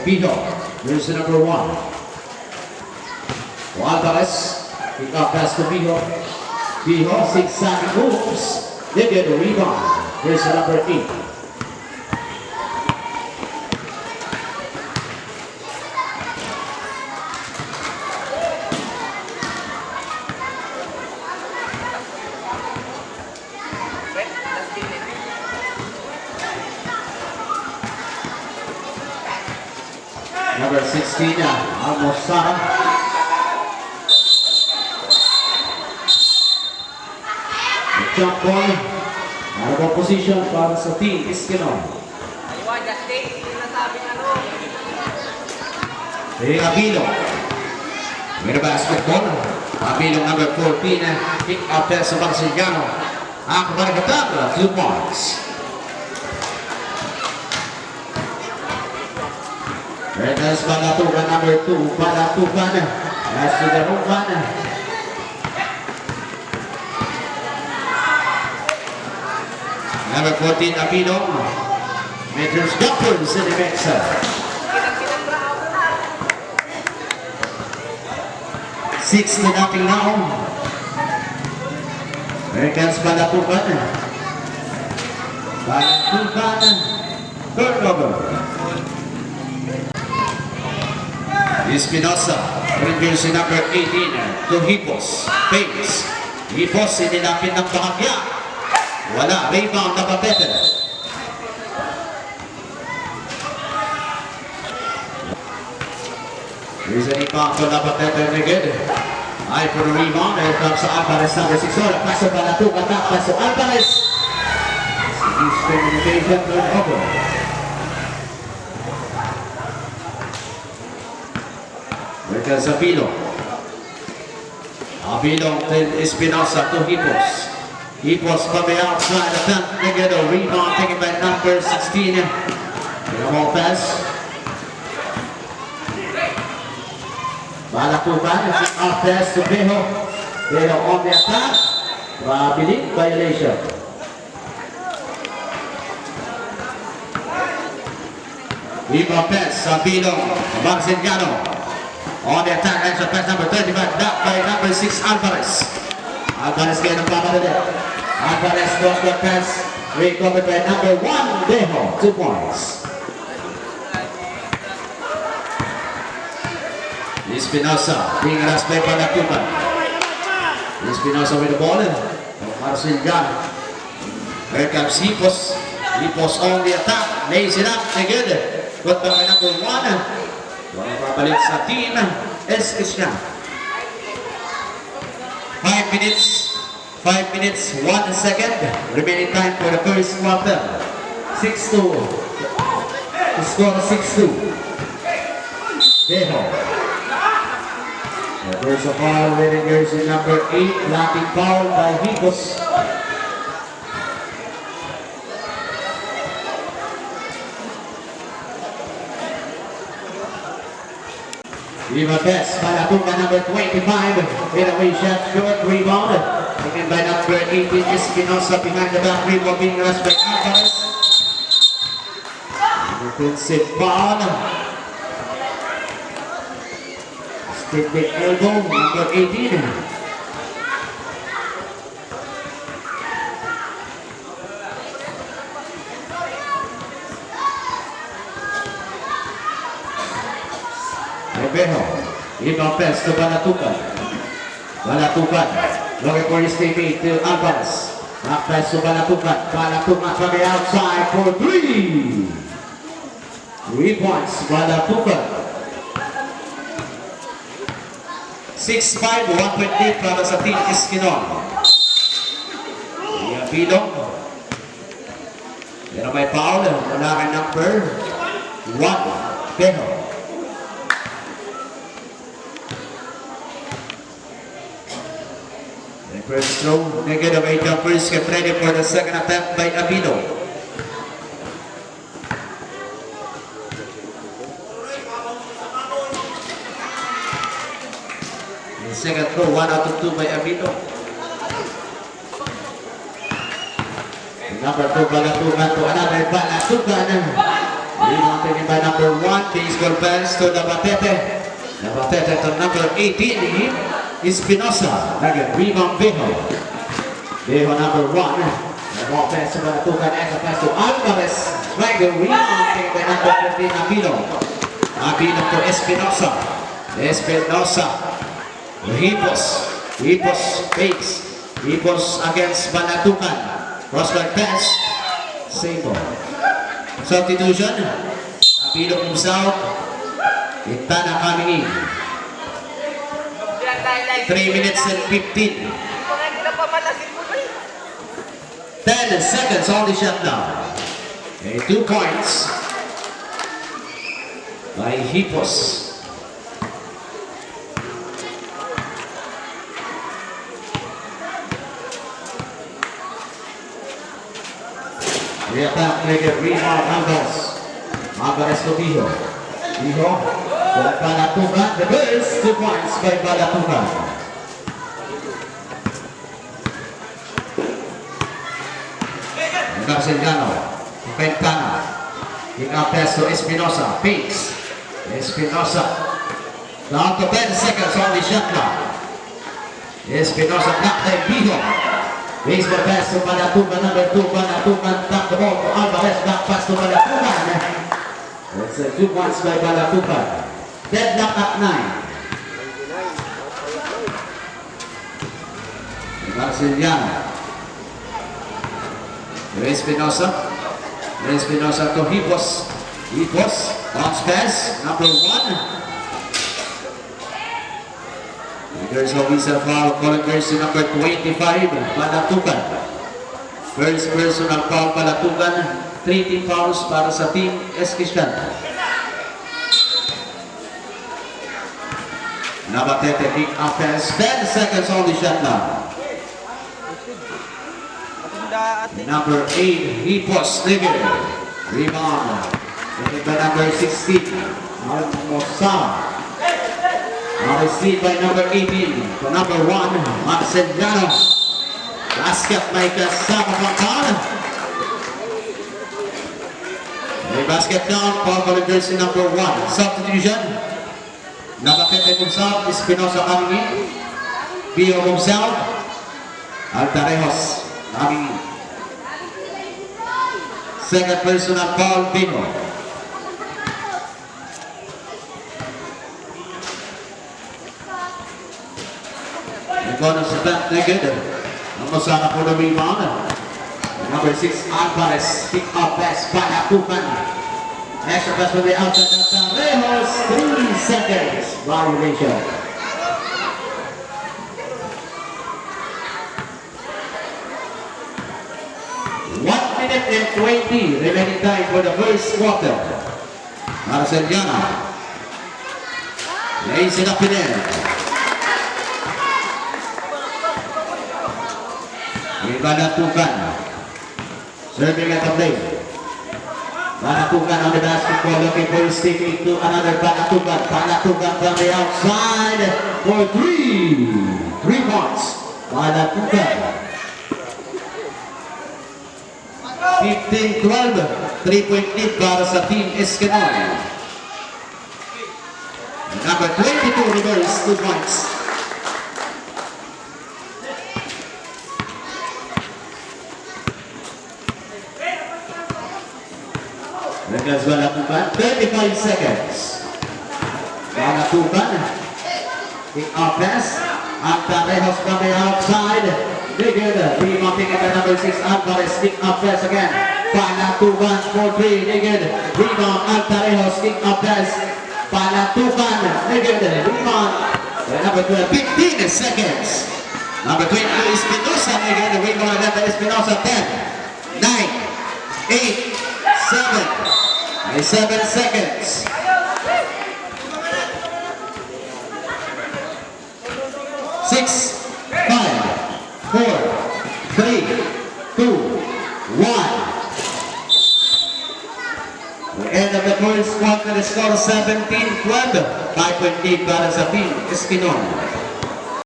Pino, here's the number 1. Alvarez, pick up pass to Pino. Pino, zigzag moves. They get a rebound. Here's the number 8. Number 16, Almosara. Jump ball. Out of position para sa team Iskino. Abilo. With a basketball. Abilo number 14. Pick up there sa Barciliano. Ang Bargatanga, 2 points. Retas Balatugan number 2, Balatugan. That's to the Ruban. Number 14, Abino. Meters Gumpers in the mix. 6-0 now. Retas Balatugan. Balatugan. Turnover. Espinosa, brings number 18 to Hipos. Pace. Hipos, inilapit ng bahagya. Wala, rebound na Papete. Here's an impact to Papete again. Ay, for the rebound. Here comes Alvarez, number 6. Paso Balatugan na, paso Alvarez. Discrimination turnover. Because Abilo. Abilo to Espinosa to Hipos. Hipos from the outside attempt to get a rebound taken by number 16. Ball pass. Balatugan, off pass to Beho. Beho on the attack. Babiling violation. Rebound pass, Abilo, Barciliano. On the attack, extra pass number 35, blocked by number 6, Alvarez. Alvarez getting a power there. Alvarez goes the pass, recovered by number 1, Dejo, 2 points. Espinosa, being harassed by Balatugan. Espinosa with the ball, Marciliano. Here comes Hipos. Hipos on the attack, lays it up, together. Put by number 1. Babalik sa team Eskisyan. 5 minutes 1 second remaining time for the first quarter. 6-2 to score 6-2. Deho. There's a foul with jersey number 8, blocking foul by Hipos. Viva Best, Balatugan number 25, with a way shot, short rebound, taken by number 18, Espinosa behind the back, rebound being rushed by Alvarez. Defensive foul. Stick with elbow, number 18. Beho, rebound pass to Balatugan. Balatugan, looking for his teammate to Alvarez. Back pass to Balatugan. Balatugan from the outside for 3. 3 points, Balatugan. 6-5, 1.8 para sa team Iskinon. Abilo. Pero may foul, wala kay number 1, Beho. First throw, negative 8 jumpers, get ready for the second attempt by Abilo. The second throw, 1 out of 2 by Abilo. Number 2, Balatugan to another Balatugan. Rebound taken by number 1. Baseball pass to Nabatete. Nabatete to number 18. Espinosa. Again, rebound Bejo. Bejo number 1. The ball pass to Balatucan. Extra pass to Alvarez. Swagger. Rebound taken by number 15. Abino. Abino to Espinosa. Espinosa. Hipos fakes. Hipos against Balatucan. Crossbar pass. Same ball. Substitution. Abino moves out. Quintana coming in. 3 minutes and 15. 10 seconds on the shot now. Okay, 2 points by Hipos. The attack player rebound Alvarez to Bijo. Bijo, Balatucan, the Bears, 2 points by Balatucan. Garciliano, Quintana, kick out pass to Espinosa, fakes. Espinosa, down to 10 seconds on the shot clock. Espinosa blocked by Bijo. Baseball pass to Balatucan, number 2. Balatucan tap the ball to Alvarez, back pass to Balatucan. That's 2 points by Balatucan. Deadlock at 9. Garciliano. Espinosa. Espinosa to Hipos. Hipos, bounce pass, number 1. There's a whistle foul, calling jersey number 25, Balatucan. First personal foul, Balatucan. 3 team fouls para sa team Eskishan. Nabatete kick up pass, 10 seconds on the shot now. Number 8, Hipos, Nigger. Rebound. By number 16, Almosama. Received by number 18 to number 1, Marceliano. Basket by Kasama Pangkalan. A basket down, Paul jersey number 1. Substitution. Nabatete moves out, Espinosa coming in. Pio moves out. Altarejos coming in. Second personal foul, Bino. Nagkono sa back naked. Namusana po na rebound. Number 6, Alvarez. Pick up pass, Balatucan. Extra pass from the outside of Sanrejos. 3 seconds. Violation. Minute and 20 remaining time for the first quarter. Marceliano lays it up in there. Balatucan serving at the plate. Balatucan on the basketball, looking for his teammate to another Balatucan. Balatucan from the outside for 3 points. Balatucan. 15-12, 3-point lead para sa Team Escanol. Number 22 reverse, 2 points. Regas Balatucan, 35 seconds. Balatucan, kick out pass. Altarejos from the outside. Nigger, rebound taken by number 6, Alvarez, kick up pass again. Balatucan for 3, Nigger, rebound, Altarejos, kick up pass. Balatucan, Nigger, rebound. Number 12, 15 seconds. Number 22, Espinosa, Nigger, the rebound again by Espinosa, 10, 9, 8, 7 seconds. 6, 5, 4, 3, 2, 1. The end of the first quarter, the score 17-12. 5-point lead para sa team Escanol.